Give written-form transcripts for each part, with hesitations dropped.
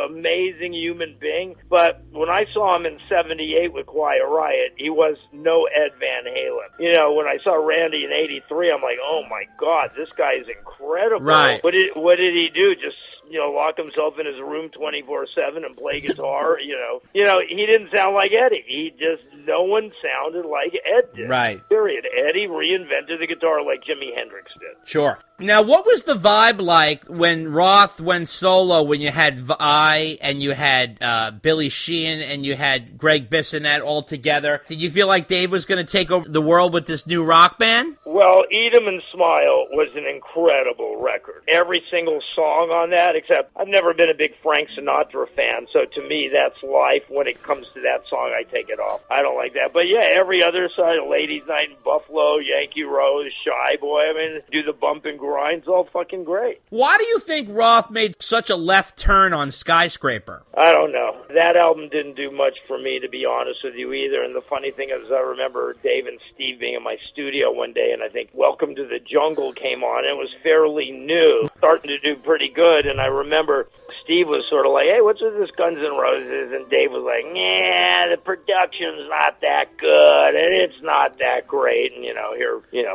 amazing human being. But when I saw him in '78 with Quiet Riot, he was no Ed Van Halen. When I saw Randy in '83, I'm like, oh my God, this guy is incredible. Right. What did he do? Just lock himself in his room 24/7 and play guitar. He didn't sound like Eddie. No one sounded like Ed did. Right. Period. Eddie reinvented the guitar like Jimi Hendrix did. Sure. Now, what was the vibe like when Roth went solo, when you had Vi and you had Billy Sheehan and you had Greg Bissonette all together? Did you feel like Dave was going to take over the world with this new rock band? Well, Eat 'Em and Smile was an incredible record. Every single song on that, except I've never been a big Frank Sinatra fan, so to me that's life. When it comes to that song, I take it off. I don't like that. But yeah, every other side, Ladies' Night in Buffalo, Yankee Rose, Shy Boy, do the bump and grind's all fucking great. Why do you think Roth made such a left turn on Skyscraper? I don't know. That album didn't do much for me, to be honest with you, either. And the funny thing is, I remember Dave and Steve being in my studio one day, and I think Welcome to the Jungle came on. It was fairly new, starting to do pretty good. And I remember Steve was sort of like, hey, what's with this Guns N' Roses? And Dave was like, the production's not that good, and it's not that great. And,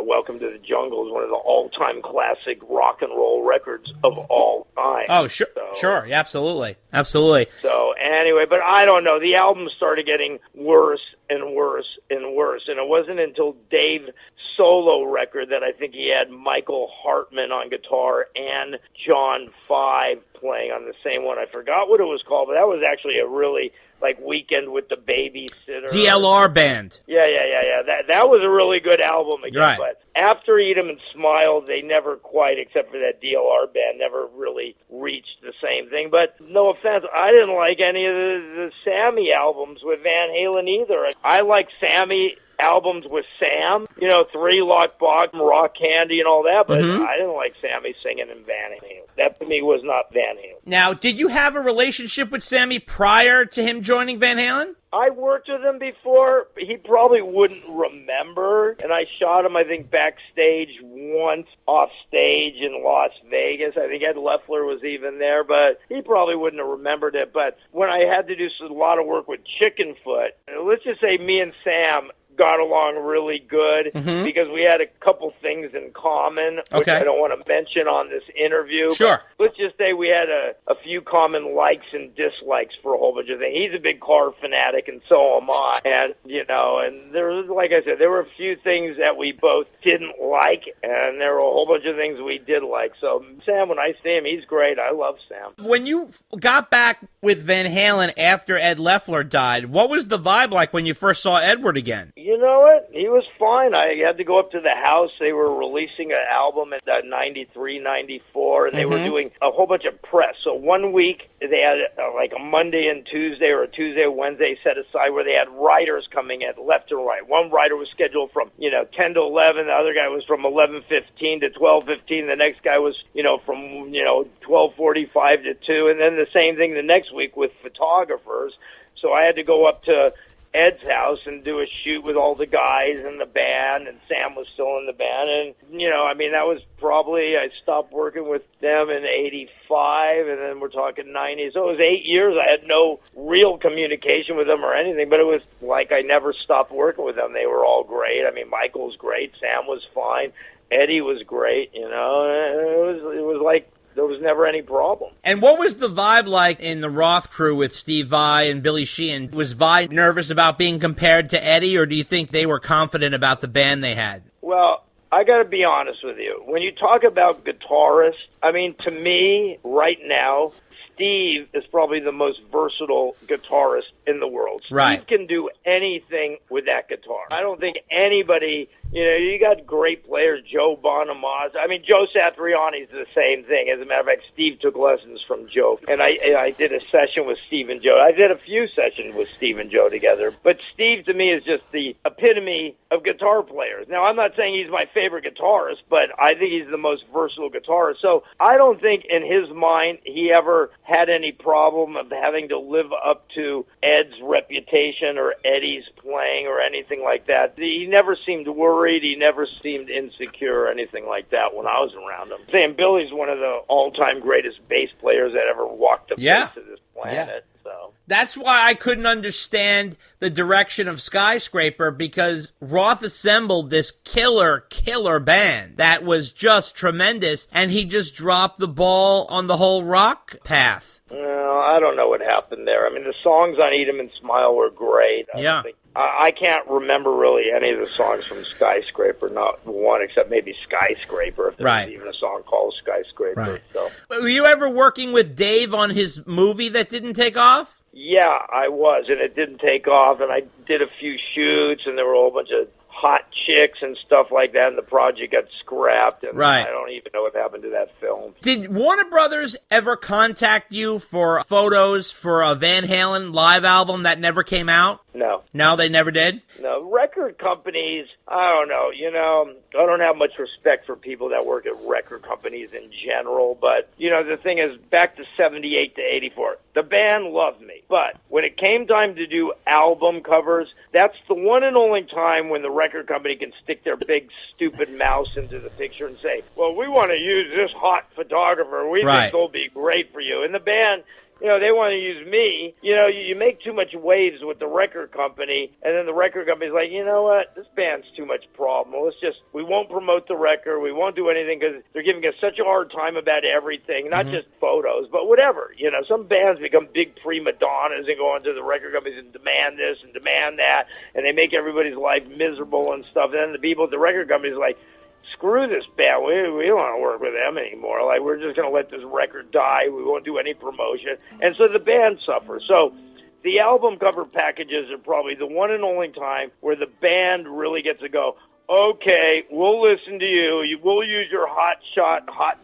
Welcome to the Jungle is one of the all-time classic rock and roll records of all time. Oh, sure. Sure. Yeah, absolutely. Absolutely. So, anyway, but I don't know. The album started getting worse and worse and worse. And it wasn't until Dave's solo record that I think he had Michael Hartman on guitar and John Five playing on the same one. I forgot what it was called, but that was actually a really Weekend with the Babysitter. DLR Band. Yeah. That was a really good album again. Right. But after Eat 'Em and Smile, they never quite, except for that DLR Band, never really reached the same thing. But no offense, I didn't like any of the Sammy albums with Van Halen either. I like Sammy albums with Sam, Three Lock Box, Rock Candy and all that, but I didn't like Sammy singing in Van Halen. That to me was not Van Halen. Now, did you have a relationship with Sammy prior to him joining Van Halen? I worked with him before. He probably wouldn't remember. And I shot him, I think, backstage once off stage in Las Vegas. I think Ed Loeffler was even there, but he probably wouldn't have remembered it. But when I had to do a lot of work with Chickenfoot, let's just say me and Sam got along really good because we had a couple things in common, which I don't want to mention on this interview. Sure. But let's just say we had a few common likes and dislikes for a whole bunch of things. He's a big car fanatic, and so am I. And, and there was, like I said, there were a few things that we both didn't like, and there were a whole bunch of things we did like. So Sam, when I see him, he's great. I love Sam. When you got back with Van Halen after Ed Loeffler died, what was the vibe like when you first saw Edward again? You know what? He was fine. I had to go up to the house. They were releasing an album in 93, 94, and they were doing a whole bunch of press. So one week, they had a Monday and Tuesday or a Tuesday and Wednesday set aside where they had writers coming in left and right. One writer was scheduled from, 10 to 11. The other guy was from 11:15 to 12:15. The next guy was, from, 12:45 to 2. And then the same thing the next week with photographers. So I had to go up to Ed's house and do a shoot with all the guys in the band, and Sam was still in the band. And, that was probably, I stopped working with them in 85, and then we're talking 90. So it was 8 years. I had no real communication with them or anything, but it was like I never stopped working with them. They were all great. Michael was great. Sam was fine. Eddie was great, It was like there was never any problem. And what was the vibe like in the Roth crew with Steve Vai and Billy Sheehan? Was Vai nervous about being compared to Eddie, or do you think they were confident about the band they had? Well, I got to be honest with you. When you talk about guitarists, to me, right now, Steve is probably the most versatile guitarist in the world. Right. Steve can do anything with that guitar. I don't think anybody, you got great players, Joe Bonamassa. Joe Satriani's the same thing. As a matter of fact, Steve took lessons from Joe. And I did a session with Steve and Joe. I did a few sessions with Steve and Joe together. But Steve, to me, is just the epitome of guitar players. Now, I'm not saying he's my favorite guitarist, but I think he's the most versatile guitarist. So I don't think in his mind he ever had any problem of having to live up to Ed's reputation or Eddie's playing or anything like that. He never seemed worried. He never seemed insecure or anything like that when I was around him. Sam Billy's one of the all-time greatest bass players that ever walked the face of this planet. planet. So that's why I couldn't understand the direction of Skyscraper, because Roth assembled this killer band that was just tremendous, and he just dropped the ball on the whole rock path. No, I don't know what happened there. I mean, the songs on Eat 'Em and Smile were great. I can't remember really any of the songs from Skyscraper, not one except maybe Skyscraper, if there's even a song called Skyscraper. Right. So. Were you ever working with Dave on his movie that didn't take off? Yeah, I was, and it didn't take off, and I did a few shoots, and there were a whole bunch of hot chicks and stuff like that, and the project got scrapped, and I don't even know what happened to that film. Did Warner Brothers ever contact you for photos for a Van Halen live album that never came out? No. No, they never did? No. Record companies, I don't know, I don't have much respect for people that work at record companies in general, but, the thing is, back to 78 to 84, the band loved me, but when it came time to do album covers, that's the one and only time when the record company can stick their big stupid mouse into the picture and say, well, we want to use this hot photographer, we think they'll be great for you, and the band... they want to use me. You make too much waves with the record company, and then the record company's like, you know what, this band's too much problem. We won't promote the record. We won't do anything because they're giving us such a hard time about everything, not just photos, but whatever. Some bands become big prima donnas and go into the record companies and demand this and demand that, and they make everybody's life miserable and stuff. And then the people at the record company's like, screw this band. We don't want to work with them anymore. Like, we're just going to let this record die. We won't do any promotion. And so the band suffers. So the album cover packages are probably the one and only time where the band really gets to go, okay, we'll listen to you. We'll use your hot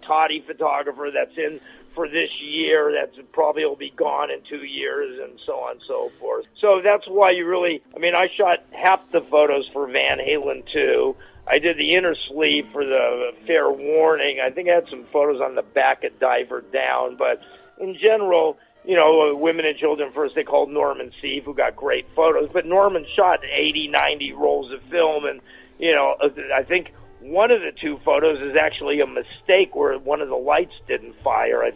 toddy photographer that's in for this year. That's probably will be gone in 2 years, and so on and so forth. So that's why I shot half the photos for Van Halen 2. I did the inner sleeve for the Fair Warning. I think I had some photos on the back of Diver Down, but in general, Women and Children First, they called Norman Seeff, who got great photos, but Norman shot 80, 90 rolls of film, and, I think one of the two photos is actually a mistake where one of the lights didn't fire. I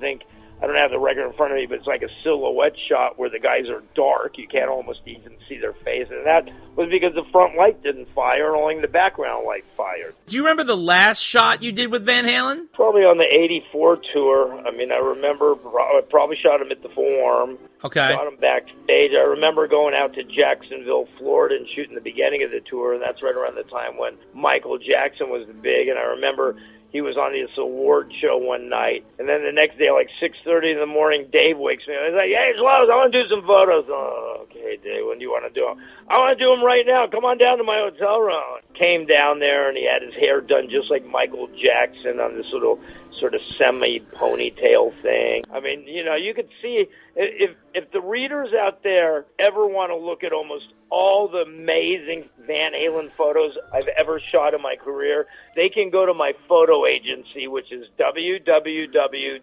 don't have the record in front of me, but it's like a silhouette shot where the guys are dark. You can't almost even see their face. And that was because the front light didn't fire and only the background light fired. Do you remember the last shot you did with Van Halen? Probably on the 84 tour. I remember I probably shot him at the Forum. Okay. Shot him backstage. I remember going out to Jacksonville, Florida, and shooting the beginning of the tour. And that's right around the time when Michael Jackson was big. And I remember... he was on this award show one night, and then the next day, like 6:30 in the morning, Dave wakes me up. He's like, hey, Zloz, I want to do some photos. Oh, okay, Dave, when do you want to do them? I want to do them right now. Come on down to my hotel room. Came down there, and he had his hair done just like Michael Jackson on this little sort of semi-ponytail thing. You could see, if the readers out there ever want to look at almost all the amazing Van Halen photos I've ever shot in my career, they can go to my photo agency, which is www.atlas,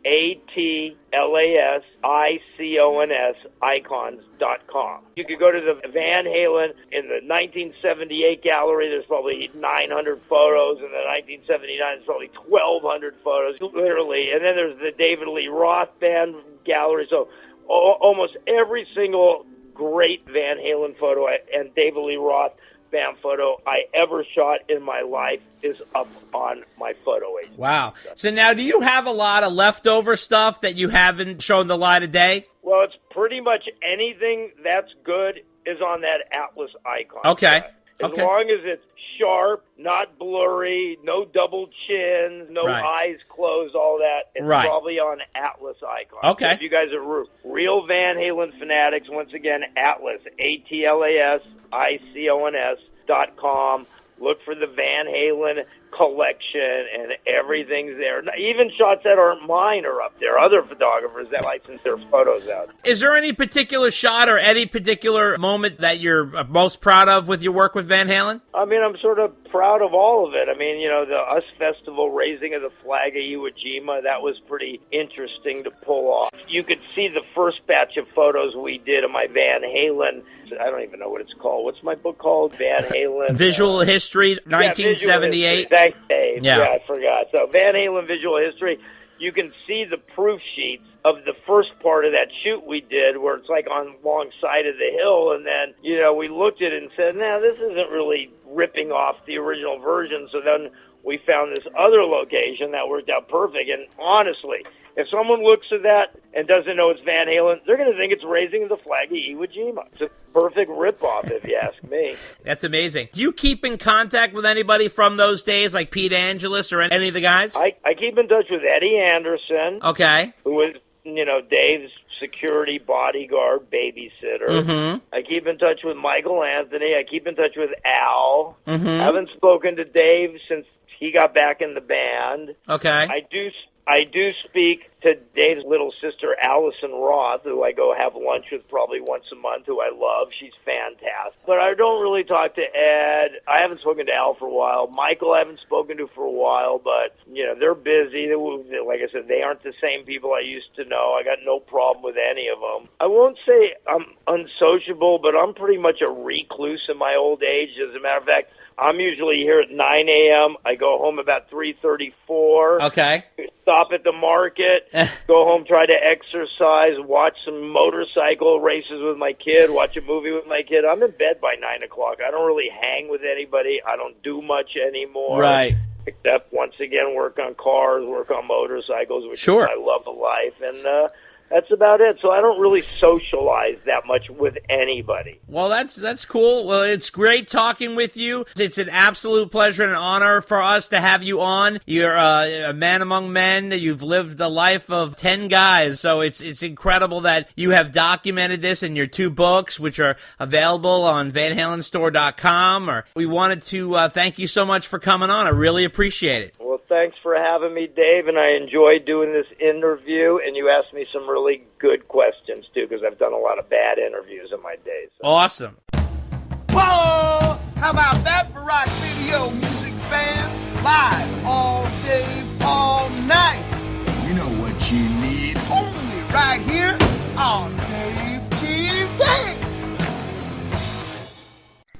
ATLASICONS, icons.com. You could go to the Van Halen in the 1978 gallery. There's probably 900 photos. In the 1979, there's probably 1,200 photos, literally. And then there's the David Lee Roth Band gallery. So almost every single great Van Halen photo and David Lee Roth Band photo I ever shot in my life is up on my photo agency. Wow. So now, do you have a lot of leftover stuff that you haven't shown the light of day? Well, it's pretty much anything that's good is on that Atlas icon. Okay. As long as it's sharp, not blurry, no double chins, no eyes closed, all that, it's probably on Atlas icon. Okay. So if you guys are real Van Halen fanatics, once again, Atlas, ATLASICONS.com. Look for the Van Halen collection, and everything's there. Even shots that aren't mine are up there. Other photographers that license their photos out. Is there any particular shot or any particular moment that you're most proud of with your work with Van Halen? I'm sort of proud of all of it. The US Festival raising of the flag of Iwo Jima, that was pretty interesting to pull off. You could see the first batch of photos we did of my Van Halen. I don't even know what it's called. What's my book called? Van Halen. Visual History, 1978. Thanks, Dave. Yeah, I forgot. So Van Halen Visual History, you can see the proof sheets of the first part of that shoot we did, where it's like on long side of the hill, and then, you know, we looked at it and said, no, this isn't really ripping off the original version. So then we found this other location that worked out perfect. And honestly, if someone looks at that and doesn't know it's Van Halen, they're going to think it's Raising the Flag of Iwo Jima. It's a perfect ripoff, if you ask me. That's amazing. Do you keep in contact with anybody from those days, like Pete Angelus or any of the guys? I keep in touch with Eddie Anderson. Okay. Who was, you know, Dave's security bodyguard, babysitter. Mm-hmm. I keep in touch with Michael Anthony. I keep in touch with Al. Mm-hmm. I haven't spoken to Dave since he got back in the band. Okay. I do speak to Dave's little sister, Allison Roth, who I go have lunch with probably once a month, who I love. She's fantastic. But I don't really talk to Ed. I haven't spoken to Al for a while. Michael I haven't spoken to for a while, but, you know, they're busy. Like I said, they aren't the same people I used to know. I got no problem with any of them. I won't say I'm unsociable, but I'm pretty much a recluse in my old age. As a matter of fact, I'm usually here at 9 a.m. I go home about 3:34. Okay. Stop at the market, go home, try to exercise, watch some motorcycle races with my kid, watch a movie with my kid. I'm in bed by 9 o'clock. I don't really hang with anybody. I don't do much anymore. Right. Except, once again, work on cars, work on motorcycles, which Sure. is my love of life. And that's about it. So I don't really socialize that much with anybody. Well, that's cool. Well, it's great talking with you. It's an absolute pleasure and an honor for us to have you on. You're a man among men. You've lived the life of 10 guys. So it's incredible that you have documented this in your 2 books, which are available on VanHalenStore.com. We wanted to thank you so much for coming on. I really appreciate it. Well, thanks for having me, Dave, and I enjoyed doing this interview, and you asked me some really good questions, too, because I've done a lot of bad interviews in my day. So. Awesome. Whoa! How about that for rock video music fans? Live all day, all night. You know what you need. Only right here on Dave TV.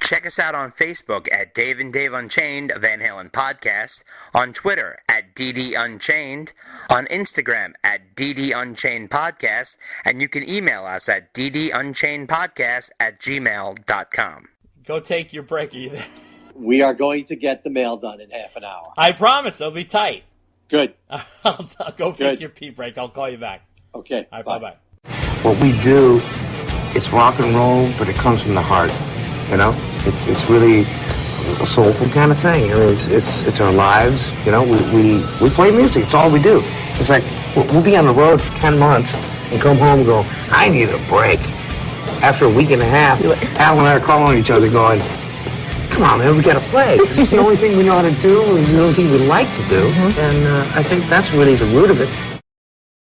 Check us out on Facebook at Dave and Dave Unchained, a Van Halen podcast, on Twitter at DD Unchained, on Instagram at DD Unchained Podcast, and you can email us at ddunchainedpodcast@gmail.com. Go take your break. Are you there? We are going to get the mail done in half an hour. I promise. It'll be tight. Good. I'll go take your pee break. I'll call you back. Okay. All right, bye-bye. What we do, it's rock and roll, but it comes from the heart. You know, it's really a soulful kind of thing. I mean, it's our lives. You know, we play music. It's all we do. It's like we'll be on the road for 10 months and come home and go, I need a break. After a week and a half, Al and I are calling each other going, come on, man, we got to play. It's the only thing we know how to do and the only thing we like to do. And I think that's really the root of it.